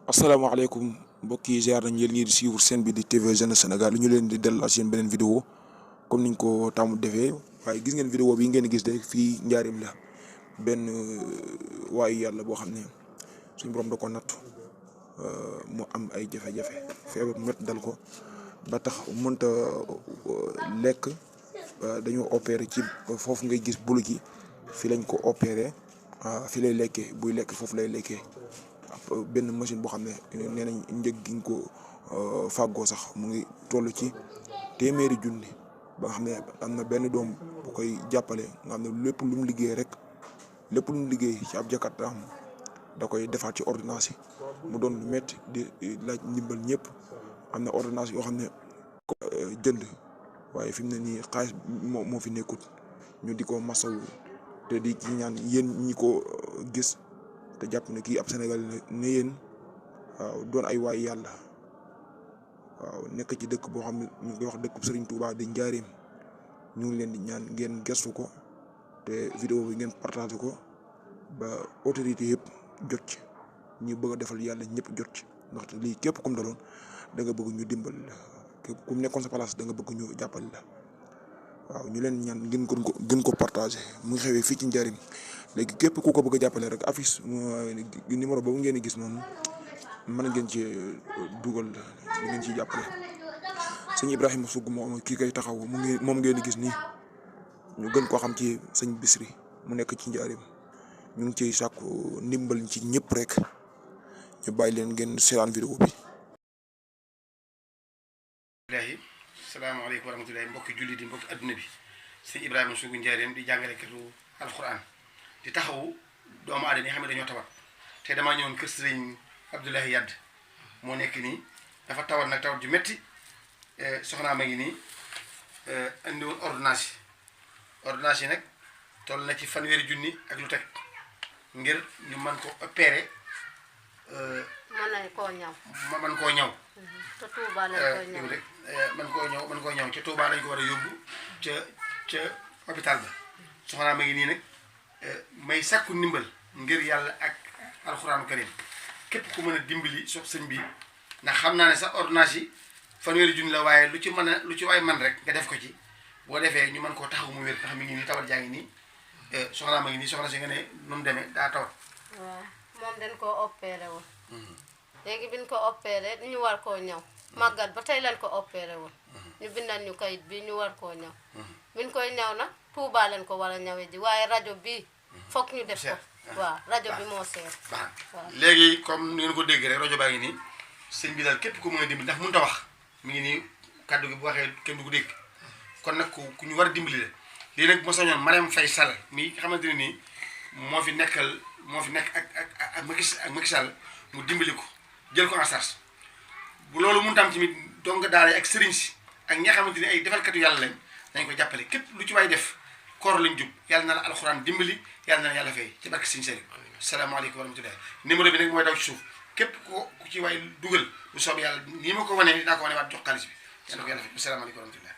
asalaamaaleykum mbokk yi ziar nañ yéen ñii di suivre seen bi di TV Jeunesse Sénégal ñu leen di delluwaat seen beneen vidéo comme niñ ko tàmm defee waaye gis ngeen vidéo bi ngeen gis de fii njaarim la benn waayu yàlla boo xam ne suñu borom da ko natt mu am ay jafe-jafe feebar métti dal ko ba tax mënta lekk dañoo opéré ci foofu ngay gis bulu gi fi lañ ko opéré fi lay lekkee buy lekk foofu lay lekkee. benn machine boo xam ne nee nañ njëg gi nga ko fàggoo sax mu ngi toll ci téeméeri junni ba nga xam ne am na benn doom bu koy jàppale nga xam ne lépp lu mu liggéey rek lépp lu mu liggéey ci ab jakartaam da koy defaat ci ordonnance yi mu doon lu métti di laaj ndimbal ñëpp am na ordonnance yoo xam ne jënd waaye fi mu ne nii xaalis moo fi nekkut ñu di ko masawu te di ci ñaan yéen ñi ko gis te jàpp ne kii ab Sénégal ne yéen waaw doon ay waay yàlla waaw nekk ci dëkk boo xam ne ñu ngi koy wax dëkk Serigne Touba di Njaaréem ñu ngi leen di ñaan ngeen gestu ko te vidéo bi ngeen partagé ko ba autorité yëpp jot ci ñu bëgg a defal yàlla ñëpp jot ci ndaxte lii képp kum daloon da nga bëgg ñu dimbal la képp kum nekkoon sa place da nga bëgg ñu jàppal la waaw ñu leen ñaan gën ko partagé mu ngi xewee fii ci Njaaréem léegi képp ku ko bëgg a jàppale rek affiche numéro boobu ngeen di gis noonu mën ngeen ci dugal li ngeen ciy jàppale sëñ Ibrahima Soug moom kii koy taxaw moom ngeen di gis nii ñu gën koo xam ci sëñ Bisri mu nekk ci Njaaréem ñu ngi ciy sàkku ndimbal ci ñëpp rek ñu bàyyi leen ngeen seetaan vidéo bi. salaamaaleykum wa rahmatullahi mbokki jullit yi mbokki adduna bi sëñ Ibrahima Soug Njaaréem di jàngalekatu alxuraan di taxawu doomu aadama yi nga xam ne dañoo tawat te damaa ñëwoon kër sëriñ Abdoulaye Yadd moo nekk nii dafa tawat nag tawat ju métti soxnaa ma ngi nii indi woon ordonnance yi nag toll na ci fanweeri junni ak lu teg ngir ñu mën ko opéré. mën koo ñaw. mën koo ñaw. te Touba lañ koy ñaw rek mën koo ñaw ca Touba lañ ko war a yóbbu ca hôpital ba soxnaa ma ngi nii nag. may sàkku ndimbal ngir yàlla ak alxuraanu karim képp ku mën a dimbali sox sëñ bi ndax xam naa ne sax ordonnance yi fanweeri junni la waaye lu ci waay man rek nga def ko ci boo defee ñu mën koo taxaw mu wér nga xam mi ngi nii tawat jaa ngi nii soxnaa ma ngi nii soxna si nga ne nu mu demee daa tawat. waaw moom dañ koo opéré woon. léegi biñ ko opéré ñu war koo ñaw. màggat ba tey lañ ko opéré woon. ñu bindal ñu kayit bi ñu war koo ñaw. biñ koy ñaw nag Touba leen ko war a ñawee ji waaye rajo bi foog ñu def ko. waaw rajo bi moo seer. waaw léegi comme ni ngeen ko dégg rek rajo baa ngi nii sëñ bi daal képp ku mën a dimbali ndax mënut a wax mi ngi nii kàddu gi bu waxee kenn du ko dégg kon nag ku ñu war a dimbali la lii nag bu ma sañoon Marème Faye Sall mi xamante ne nii moo fi nekk ak Macky Sall mu dimbali ko jël ko en charge bu loolu mënut a am tamit donc daal ak sëriñ si ak ñi nga xamante ni ay defalkatu yàlla lañ dañ ko jàppale képp lu ci waay def. koor lañ jub yàlla na la alxuraan dimbali yàlla na la yàlla fay ci barke Sëñ Saliou salaamaaleykum wa rahmatulah numéro bi nag mooy daw ci suuf képp ku ci waay dugal bu soobee yàlla nii ma ko wanee dinaa ko wane waat jox xaalis bi yàlla ko yàlla fay salaamaaleykum wa rahmatulah